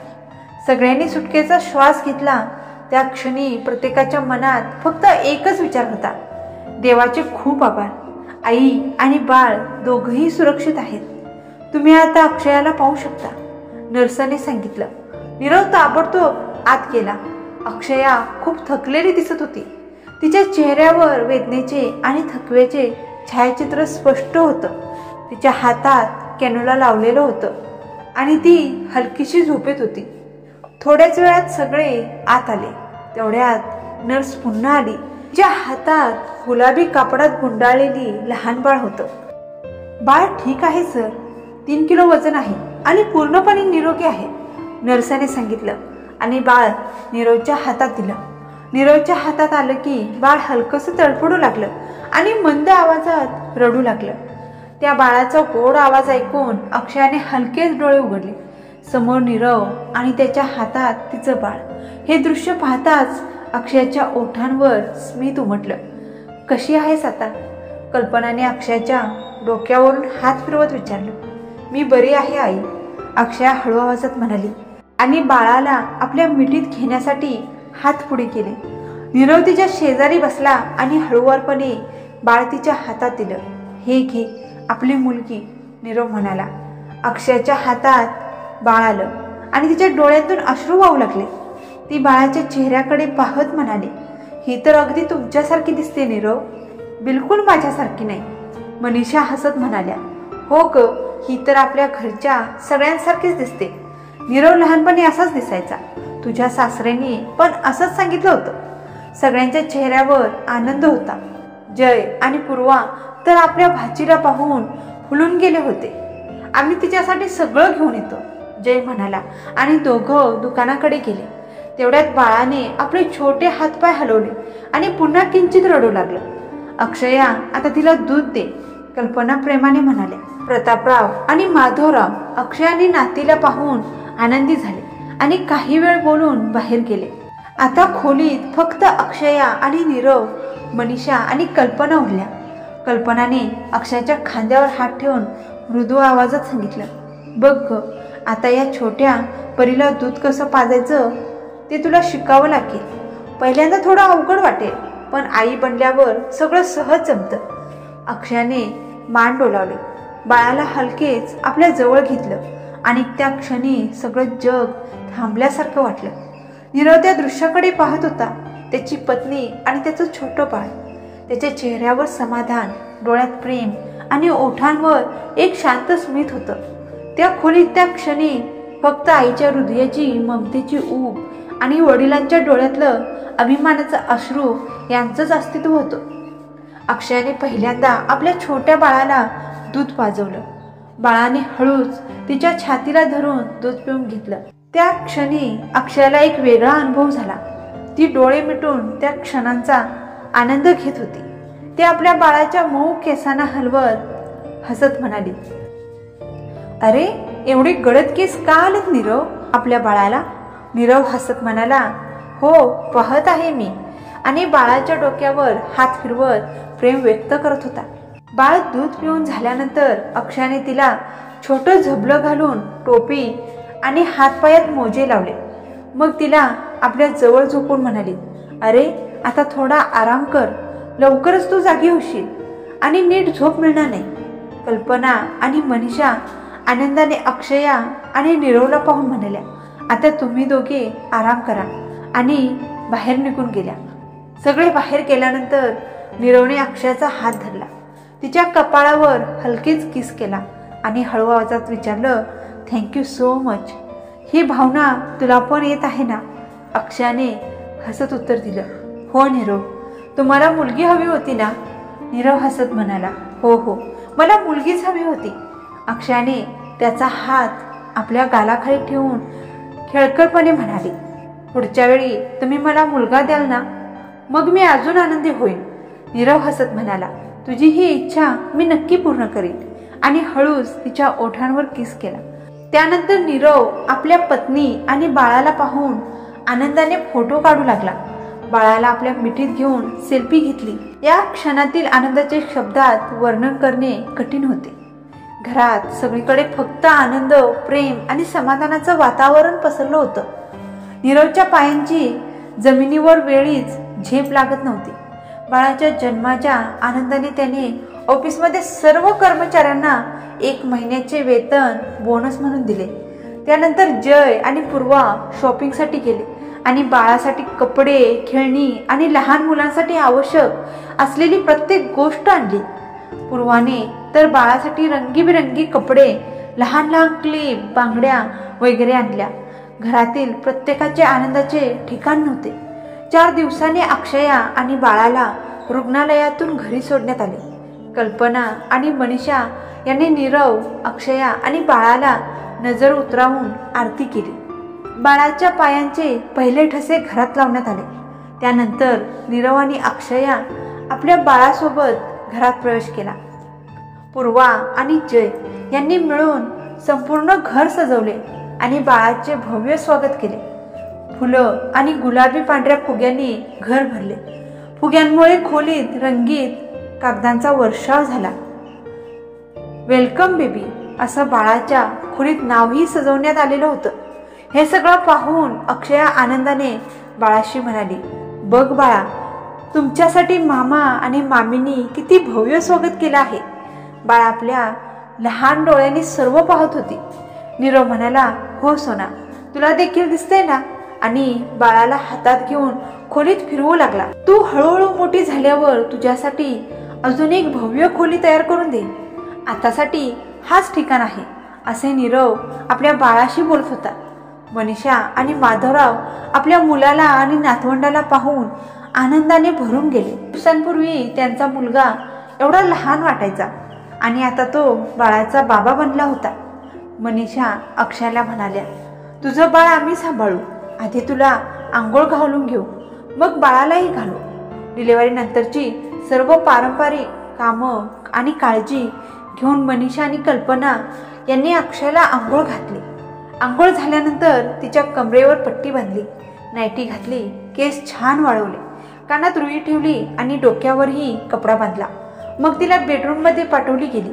सगळ्यांनी सुटकेचा श्वास घेतला. त्या क्षणी प्रत्येकाच्या मनात फक्त एकच विचार होता, देवाचे खूप आभार, आई आणि बाळ दोघंही सुरक्षित आहेत. तुम्ही आता अक्षयाला पाहू शकता, नर्साने सांगितलं. नीरव ताबडतोब आत गेला. अक्षया खूप थकलेली दिसत होती. तिच्या चेहऱ्यावर वेदनेचे आणि थकव्याचे छायाचित्र स्पष्ट होतं. तिच्या हातात कॅन्युला लावलेलं होतं आणि ती हलकीशी झोपेत होती. थोड्याच वेळात सगळे आत आले. तेवढ्यात नर्स पुन्हा आली. तिच्या हातात गुलाबी कापडात गुंडाळलेली लहान बाळ होतं. बाळ ठीक आहे सर, 3 किलो वजन आहे आणि पूर्णपणे निरोगी आहे, नर्साने सांगितलं आणि बाळ नीरवच्या हातात दिलं. नीरवच्या हातात आलं की बाळ हलकंसं तडफडू लागलं आणि मंद आवाजात रडू लागलं. त्या बाळाचा गोड आवाज ऐकून अक्षयाने हलकेच डोळे उघडले. समोर नीरव आणि त्याच्या हातात तिचं बाळ. हे दृश्य पाहताच अक्षयाच्या ओठांवर स्मित उमटलं. कशी आहेस आता? कल्पनाने अक्षयाच्या डोक्यावरून हात फिरवत विचारलं. मी बरी आहे आई, अक्षया हळू आवाजात म्हणाली आणि बाळाला आपल्या मिठीत घेण्यासाठी हात पुढे केले. नीरव तिच्या शेजारी बसला आणि हळूवारपणे बाळ तिच्या हातात दिलं. हे घे, आपली मुलगी, नीरव म्हणाला. अक्षयाच्या हातात बाळ आलं आणि तिच्या डोळ्यातून अश्रू वाहू लागले. ती बाळाच्या चेहऱ्याकडे पाहत म्हणाली, ही तर अगदी तुमच्यासारखी दिसते नीरव. बिलकुल माझ्यासारखी नाही. मनीषा हसत म्हणाल्या, हो ग, ही तर आपल्या घरच्या सगळ्यांसारखीच दिसते. नीरव लहानपणी असाच दिसायचा. तुझ्या सासऱ्यांनी पण असंच सांगितलं होतं. सगळ्यांच्या चेहऱ्यावर आनंद होता. जय आणि पूर्वा तर आपल्या भाचीला पाहून फुलून गेले होते. आम्ही तिच्यासाठी सगळं घेऊन येतो, जय म्हणाला आणि दोघं दुकानाकडे गेले. तेवढ्यात बाळाने आपले छोटे हातपाय हलवले आणि पुन्हा किंचित रडू लागलं. अक्षया, आता तिला दूध दे, कल्पना प्रेमाने म्हणाल्या. प्रतापराव आणि माधवराव अक्षयाने नातीला पाहून आनंदी झाले आणि काही वेळ बोलून बाहेर गेले. आता खोलीत फक्त अक्षया आणि नीरव, मनीषा आणि कल्पना उरल्या. कल्पनाने अक्षयाच्या खांद्यावर हात ठेवून मृदू आवाजात सांगितलं, बघ ग, आता या छोट्या परीला दूध कसं पाजायचं ते तुला शिकावं लागेल. पहिल्यांदा थोडं अवघड वाटेल, पण आई बनल्यावर सगळं सहज जमतं. अक्षयाने मान डोलावले. बाळाला हलकेच आपल्या जवळ घेतलं आणि त्या क्षणी सगळं जग थांबल्यासारखं वाटलं. नीरव त्या दृश्याकडे पाहत होता. त्याची पत्नी आणि त्याचं छोटं बाळ. त्याच्या चेहऱ्यावर समाधान, डोळ्यात प्रेम आणि ओठांवर एक शांत स्मित होतं. त्या खोलीत त्या क्षणी फक्त आईच्या हृदयाची ममतेची ऊब आणि वडिलांच्या डोळ्यातलं अभिमानाचं अश्रू यांचंच अस्तित्व होतं. अक्षयाने पहिल्यांदा आपल्या छोट्या बाळाला दूध पाजवलं. बाळाने हळूच तिच्या छातीला धरून दूध पिऊन घेतलं. त्या क्षणी अक्षयाला एक वेगळा अनुभव झाला. ती डोळे मिटून त्या क्षणांचा आनंद घेत होती. ती आपल्या बाळाच्या मऊ केसांना हलवत हसत म्हणाली, अरे, एवढे गडद केस का आलेत नीरव आपल्या बाळाला? नीरव हसत म्हणाला, हो, पाहत आहे मी, आणि बाळाच्या डोक्यावर हात फिरवत प्रेम व्यक्त करत होता. बाळ दूध पिऊन झाल्यानंतर अक्षयाने तिला छोटं झबलं घालून टोपी आणि हातपायात मोजे लावले. मग तिला आपल्या जवळ झोपून म्हणाली, अरे, आता थोडा आराम कर, लवकरच तू जागी होशील आणि नीट झोप मिळणार नाही. कल्पना आणि मनीषा आनंदाने अक्षया आणि नीरवला पाहून म्हणाल्या, आता तुम्ही दोघे आराम करा, आणि बाहेर निघून गेल्या. सगळे बाहेर गेल्यानंतर नीरवने अक्षयाचा हात धरला. तिच्या कपाळावर हलकेच किस केला आणि हळू आवाजात विचारलं, थँक्यू सो मच. ही भावना तुला पण येत आहे ना? अक्षयाने हसत उत्तर दिलं, हो नीरव, तुम्हाला मुलगी हवी होती ना? नीरव हसत म्हणाला, हो हो, मला मुलगीच हवी होती. अक्षयाने त्याचा हात आपल्या गालाखाली ठेवून खेळकरपणे म्हणाली, पुढच्या वेळी तुम्ही मला मुलगा द्याल ना, मग मी अजून आनंदी होईन. नीरव हसत म्हणाला, तुझी ही इच्छा मी नक्की पूर्ण करीन, आणि हळूच तिच्या ओठांवर किस केला. त्यानंतर नीरव आपल्या पत्नी आणि बाळाला पाहून आनंदाने फोटो काढू लागला. बाळाला आपल्या मिठीत घेऊन सेल्फी घेतली. या क्षणातील आनंदाचे शब्दात वर्णन करणे कठीण होते. घरात सगळीकडे फक्त आनंद, प्रेम आणि समाधानाचं वातावरण पसरलं होतं. नीरवच्या पायांची जमिनीवर वेळीच झेप लागत नव्हती. बाळाच्या जन्माच्या आनंदाने त्याने ऑफिसमध्ये सर्व कर्मचाऱ्यांना 1 महिन्याचे वेतन बोनस म्हणून दिले. त्यानंतर जय आणि पूर्वा शॉपिंगसाठी गेले आणि बाळासाठी कपडे, खेळणी आणि लहान मुलांसाठी आवश्यक असलेली प्रत्येक गोष्ट आणली. पूर्वाने तर बाळासाठी रंगीबिरंगी कपडे, लहान लहान क्लिप, बांगड्या वगैरे आणल्या. घरातील प्रत्येकाचे आनंदाचे ठिकाण नव्हते. 4 दिवसांनी अक्षया आणि बाळाला रुग्णालयातून घरी सोडण्यात आले. कल्पना आणि मनीषा यांनी नीरव, अक्षया आणि बाळाला नजर उतरावून आरती केली. बाळाच्या पायांचे पहिले ठसे घरात लावण्यात आले. त्यानंतर नीरव आणि अक्षया आपल्या बाळासोबत घरात प्रवेश केला. पूर्वा आणि जय यांनी मिळून संपूर्ण घर सजवले आणि बाळाचे भव्य स्वागत केले. फुलं आणि गुलाबी पांढऱ्या फुग्यांनी घर भरले. फुग्यांमुळे खोलीत रंगीत कागदांचा वर्षाव झाला. वेलकम बेबी असं बाळाच्या खोलीत नावही सजवण्यात आलेलं होतं. हे सगळं पाहून अक्षया आनंदाने बाळाशी म्हणाली, बघ बाळा, तुमच्यासाठी मामा आणि मामीनी किती भव्य स्वागत केलं आहे. बाळ आपल्या लहान डोळ्यांनी सर्व पाहत होती. नीरव म्हणाला, हो सोना, तुला देखील दिसते ना, आणि बाळाला हातात घेऊन खोलीत फिरवू लागला. तू हळूहळू मोठी झाल्यावर तुझ्यासाठी अजून एक भव्य खोली तयार करून दे. आतासाठी हाच ठिकाण आहे, असे नीरव आपल्या बाळाशी बोलत होता. मनीषा आणि माधवराव आपल्या मुलाला आणि नातवंडाला पाहून आनंदाने भरून गेले. दिवसांपूर्वी त्यांचा मुलगा एवढा लहान वाटायचा आणि आता तो बाळाचा बाबा बनला होता. मनीषा अक्षयला म्हणाल्या, तुझं बाळ आम्ही सांभाळू. आधी तुला आंघोळ घालून घेऊ, मग बाळालाही घालू. डिलिव्हरी नंतरची सर्व पारंपरिक कामं आणि काळजी घेऊन मनीषा आणि कल्पना यांनी अक्षयला आंघोळ घातली. आंघोळ झाल्यानंतर तिच्या कमरेवर पट्टी बांधली, नाईटी घातली, केस छान वाळवले, कानात रुई ठेवली आणि डोक्यावरही कपडा बांधला. मग तिला बेडरूममध्ये पाठवली गेली.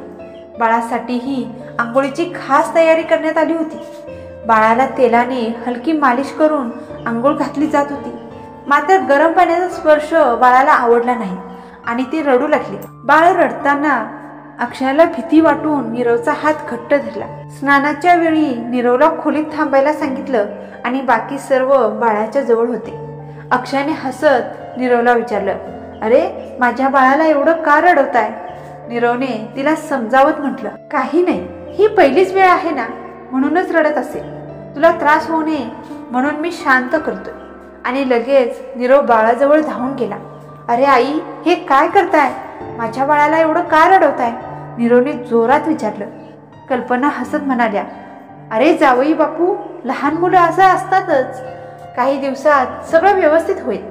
बाळासाठीही आंघोळीची खास तयारी करण्यात आली होती. बाळाला तेलाने हलकी मालिश करून आंघोळ घातली जात होती. मात्र गरम पाण्याचा स्पर्श बाळाला आवडला नाही आणि ती रडू लागली. बाळ रडताना अक्षयाला भीती वाटून नीरवचा हात घट्ट धरला. स्नानाच्या वेळी नीरवला खोलीत थांबायला सांगितलं आणि बाकी सर्व बाळाच्या जवळ होते. अक्षयाने हसत नीरवला विचारलं, अरे माझ्या बाळाला एवढं का रडवताय? नीरवने तिला समजावत म्हटलं, काही नाही, ही पहिलीच वेळ आहे ना, म्हणूनच रडत असेल. तुला त्रास होऊ नये म्हणून मी शांत करतोय. आणि लगेच नीरव बाळाजवळ धावून गेला. अरे आई, हे काय करताय? माझ्या बाळाला एवढं का रडवताय? नीरवने जोरात विचारलं. कल्पना हसत म्हणाल्या, अरे जावई बापू, लहान मुलं असं असतातच. काही दिवसात सगळं व्यवस्थित होईल.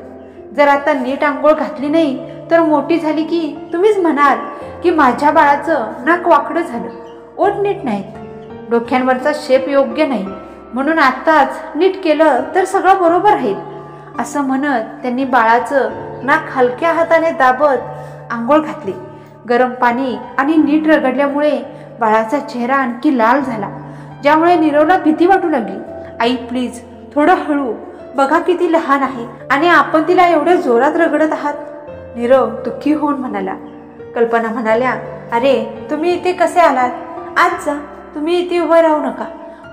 जर आता नीट आंघोळ घातली नाही तर मोठी झाली की तुम्हीच म्हणाल की माझ्या बाळाचं नाक वाकडं झालं, ओठ नीट नाहीत, डोक्यांवरचा शेप योग्य नाही, म्हणून आत्ताच नीट केलं तर सगळं बरोबर राहील. असं म्हणत त्यांनी बाळाचं नाक हलक्या हाताने दाबत आंघोळ घातली. गरम पाणी आणि नीट रगडल्यामुळे बाळाचा चेहरा आणखी लाल झाला, ज्यामुळे नीरवला भीती वाटू लागली. आई प्लीज, थोडं हळू, बघा किती लहान आहे आणि आपण तिला एवढ्या जोरात रगडत आहात. नीरव दुःखी होऊन म्हणाला. कल्पना म्हणाल्या, अरे तुम्ही इथे कसे आलात? आज जा, तुम्ही इथे उभं राहू नका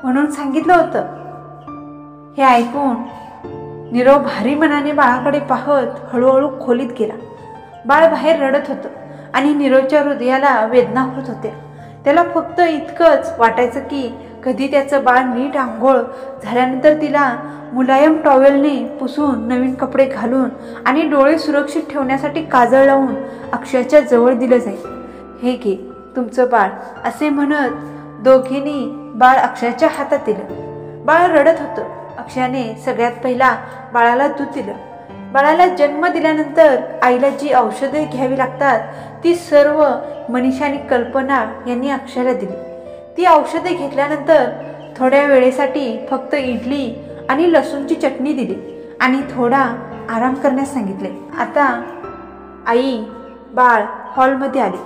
म्हणून सांगितलं होतं. हे ऐकून नीरव भारी मनाने बाळाकडे पाहत हळूहळू खोलीत गेला. बाळ बाहेर रडत होतं आणि नीरवच्या हृदयाला वेदना होत होत्या. त्याला फक्त इतकंच वाटायचं की कधी त्याचं बाळ नीट आंघोळ झाल्यानंतर तिला मुलायम टॉवेलने पुसून नवीन कपडे घालून आणि डोळे सुरक्षित ठेवण्यासाठी काजळ लावून अक्षयाच्या जवळ दिलं जाईल. हे घे तुमचं बाळ, असे म्हणत दोघींनी बाळ अक्षयाच्या हातात दिलं. बाळ रडत होतं. अक्षयाने सगळ्यात पहिला बाळाला दूध दिलं. बाळाला जन्म दिल्यानंतर आईला जी औषधे घ्यावी लागतात ती सर्व मनीषा आणि कल्पना यांनी अक्षयाला दिली. ती औषधे घेतल्यानंतर थोड्या वेळेसाठी फक्त इडली आणि लसूणची चटणी दिली आणि थोडा आराम करण्यास सांगितले. आता आई बाळ हॉलमध्ये आली.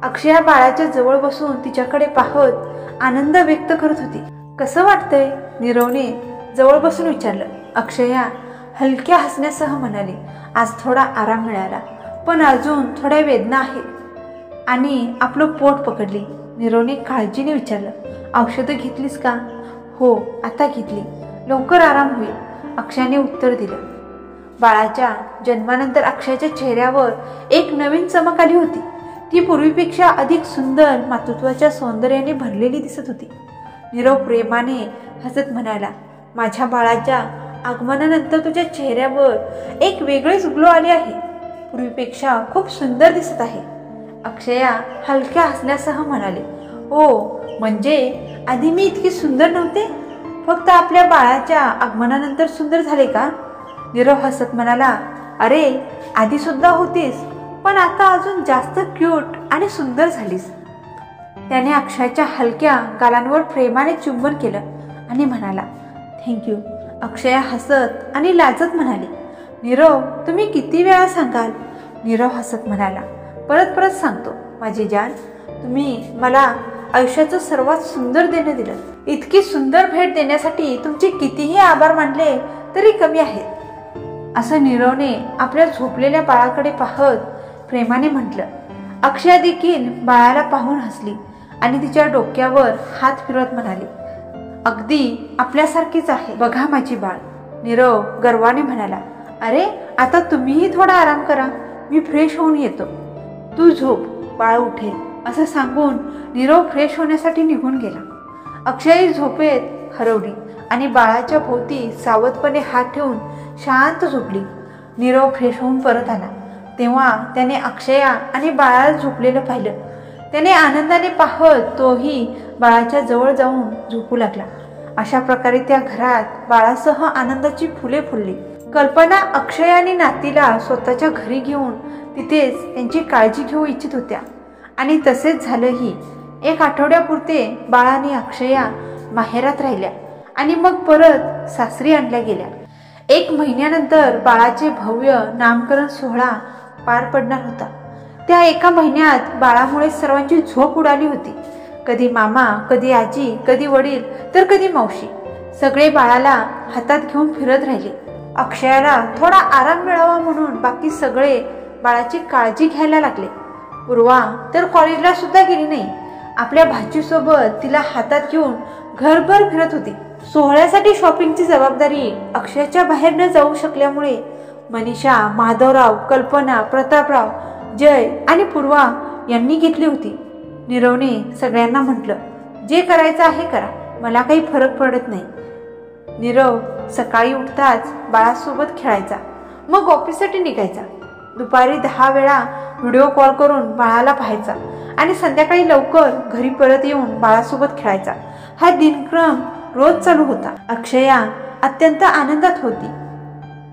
अक्षया बाळाच्या जवळ बसून तिच्याकडे पाहत आनंद व्यक्त करत होती. कसं वाटतंय? नीरवने जवळ बसून विचारलं. अक्षया हलक्या हसण्यासह म्हणाली, आज थोडा आराम मिळाला, पण अजून थोड्या वेदना आहेत आणि आपलं पोट पकडली. नीरवने काळजीने विचारलं, औषधं घेतलीस का? हो, आता घेतली, लवकर आराम होईल, अक्षयाने उत्तर दिलं. बाळाच्या जन्मानंतर अक्षयाच्या चेहऱ्यावर एक नवीन चमक आली होती. ती पूर्वीपेक्षा अधिक सुंदर, मातृत्वाच्या सौंदर्याने भरलेली दिसत होती. नीरव प्रेमाने हसत म्हणाला, माझ्या बाळाच्या आगमनानंतर तुझ्या चेहऱ्यावर एक वेगळीच ग्लो आली आहे, पूर्वीपेक्षा खूप सुंदर दिसत आहे. अक्षया हलक्या हसण्यासह म्हणाले, हो म्हणजे आधी मी इतकी सुंदर नव्हते, फक्त आपल्या बाळाच्या आगमनानंतर सुंदर झाले का? नीरव हसत म्हणाला, अरे आधी सुद्धा होतीस, पण आता अजून जास्त क्यूट आणि सुंदर झालीस. त्याने अक्षयाच्या हलक्या गालांवर प्रेमाने चुंबन केलं आणि म्हणाला, थँक्यू. अक्षया हसत आणि लाजत म्हणाली, नीरव तुम्ही किती वेळा सांगाल? नीरव हसत म्हणाला, परत परत सांगतो माझी जान, तुम्ही मला आयुष्याचं सर्वात सुंदर देणं दिलं. इतकी सुंदर भेट देण्यासाठी तुमचे कितीही आभार मानले तरी कमी आहेत, असं नीरवने आपल्या झोपलेल्या बाळाकडे पाहत प्रेमाने म्हटलं. अक्षया देखील बाळाला पाहून हसली आणि तिच्या डोक्यावर हात फिरवत म्हणाली, अगदी आपल्यासारखीच आहे बघा माझी बाळ. नीरव गर्वाने म्हणाला, अरे आता तुम्हीही थोडा आराम करा, मी फ्रेश होऊन येतो. तू झोप, बाळ उठेल. असं सांगून नीरव फ्रेश होण्यासाठी निघून गेला. अक्षय झोपेत हरवली आणि बाळाच्या भोवती सावधपणे हात ठेवून शांत झोपली. नीरव फ्रेश होऊन परत आला तेव्हा त्याने अक्षया आणि बाळाला झोपलेलं पाहिलं. त्याने आनंदाने पाहत तोही बाळाच्या जवळ जाऊन झोपू लागला. अशा प्रकारे त्या घरात बाळासह आनंदाची फुले फुलली. कल्पना अक्षय आणि नातीला स्वतःच्या घरी घेऊन तिथेच त्यांची काळजी घेऊ इच्छित होत्या आणि तसेच झालंही. 1 आठवड्यापुरते बाळ आणि अक्षया माहेरात राहिल्या आणि मग परत सासरी आणल्या गेल्या. 1 महिन्यानंतर बाळाचे भव्य नामकरण सोहळा पार पडणार होता. त्या 1 महिन्यात बाळामुळे सर्वांची झोप उडाली होती. कधी मामा, कधी आजी, कधी वडील तर कधी मावशी, सगळे बाळाला हातात घेऊन फिरत राहिले. अक्षयाला थोडा आराम मिळावा म्हणून बाकी सगळे बाळाची काळजी घ्यायला लागले. पूर्वा तर कॉलेजला सुद्धा गेली नाही. आपल्या भाचीसोबत तिला हातात घेऊन घरभर फिरत होती. सोहळ्यासाठी शॉपिंगची जबाबदारी अक्षयाच्या बाहेर न जाऊ शकल्यामुळे मनीषा, माधवराव, कल्पना, प्रतापराव, जय आणि पूर्वा यांनी घेतली होती. नीरवने सगळ्यांना म्हटलं, जे करायचं आहे करा, मला काही फरक पडत नाही. नीरव सकाळी उठताच बाळासोबत खेळायचा, मग ऑफिससाठी निघायचा. दुपारी 10 वेळा व्हिडिओ कॉल करून बाळाला पाहायचा आणि संध्याकाळी लवकर घरी परत येऊन बाळासोबत खेळायचा. हा दिनक्रम रोज चालू होता. अक्षया अत्यंत आनंदात होती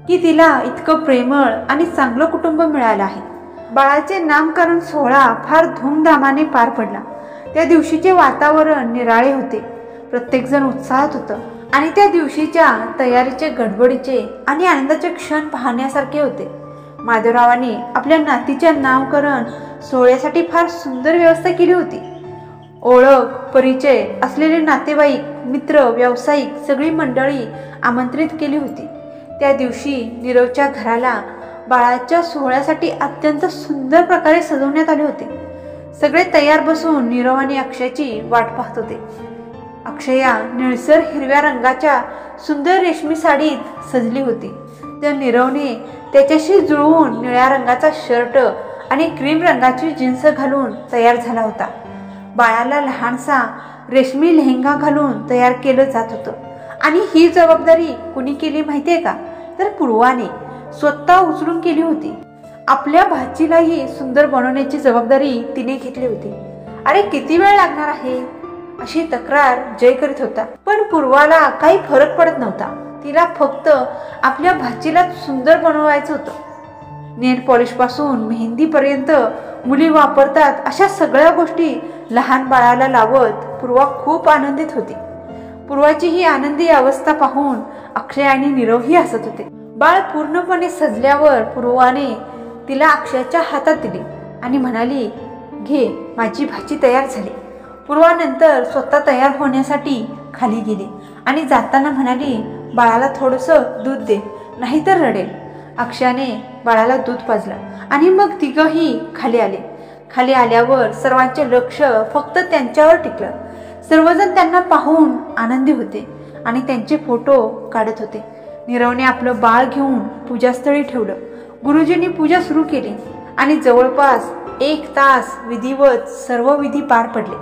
की तिला इतकं प्रेमळ आणि चांगलं कुटुंब मिळालं आहे. बाळाचे नामकरण सोहळा फार धूमधामाने पार पडला. त्या दिवशीचे वातावरण निराळे होते. प्रत्येकजण उत्साहात होतं आणि त्या दिवशीच्या तयारीचे, गडबडीचे आणि आनंदाचे क्षण पाहण्यासारखे होते. माधवरावांनी आपल्या नातीच्या नामकरण सोहळ्यासाठी फार सुंदर व्यवस्था केली होती. ओळख, परिचय असलेले नातेवाईक, मित्र, व्यावसायिक सगळी मंडळी आमंत्रित केली होती. त्या दिवशी नीरवच्या घराला बाळाच्या सोहळ्यासाठी अत्यंत सुंदर प्रकारे सजवण्यात आले होते. सगळे तयार बसून नीरव आणि अक्षयची वाट पाहत होते. अक्षया निळसर हिरव्या रंगाच्या सुंदर रेशमी साडीत सजली होती. तर नीरवने त्याच्याशी जुळवून निळ्या रंगाचा शर्ट आणि क्रीम रंगाची जीन्स घालून तयार झाला होता. बाळाला लहानसा रेशमी लेहंगा घालून तयार केलं जात होतं आणि ही जबाबदारी कुणी केली माहितीये का? तर पूर्वाने स्वतः उचलून केली होती. आपल्या भाचीलाही सुंदर बनवण्याची जबाबदारी तिने घेतली होती. अरे किती वेळ लागणार आहे अशी तक्रार जय करीत होता, पण पूर्वाला काही फरक पडत नव्हता. तिला फक्त आपल्या भाचीला सुंदर बनवायचं होतं. नेल पॉलिश पासून मेहंदीपर्यंत मुली वापरतात अशा सगळ्या गोष्टी लहान बाळाला लावत पूर्वा खूप आनंदित होती. पूर्वाची ही आनंदी अवस्था पाहून अक्षय आणि नीरवही हसत होते. बाळ पूर्णपणे सजल्यावर पूर्वाने तिला अक्षयाच्या हातात दिली आणि म्हणाली, घे, माझी भाची तयार झाली. पूर्वा नंतर स्वतः तयार होण्यासाठी खाली गेली आणि जाताना म्हणाली, बाळाला थोडंसं दूध दे, नाहीतर रडेल. अक्षयाने बाळाला दूध पाजलं आणि मग तिघही खाली आले. खाली आल्यावर सर्वांचे लक्ष फक्त त्यांच्यावर टिकलं. सर्वजण त्यांना पाहून आनंदी होते आणि त्यांचे फोटो काढत होते. नीरवने आपलं बाळ घेऊन पूजास्थळी ठेवलं. गुरुजींनी पूजा सुरू केली आणि जवळपास 1 तास विधिवत सर्व विधी पार पडले.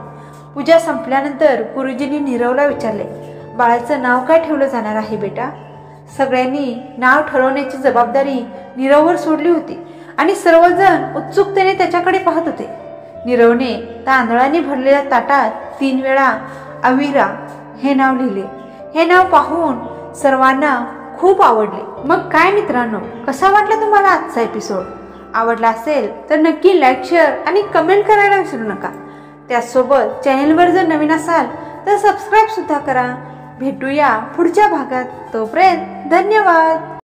पूजा संपल्यानंतर गुरुजींनी नीरवला विचारले, बाळाचं नाव काय ठेवलं जाणार आहे बेटा? सगळ्यांनी नाव ठरवण्याची जबाबदारी नीरववर सोडली होती आणि सर्वजण उत्सुकतेने त्याच्याकडे पाहत होते. नीरवने तांदळाने भरलेल्या ताटात 3 वेळा अविरा हे नाव लिहिले. हे नाव पाहून सर्वांना खूप आवडले. मग काय मित्रांनो, कसा वाटला तुम्हाला आजचा एपिसोड? आवडला असेल तर नक्की लाईक, शेअर आणि कमेंट करायला विसरू नका. त्याचसोबत चॅनेलवर जर नवीन असाल तर सबस्क्राईब सुद्धा करा. भेटूया पुढच्या भागात. तोपर्यंत धन्यवाद.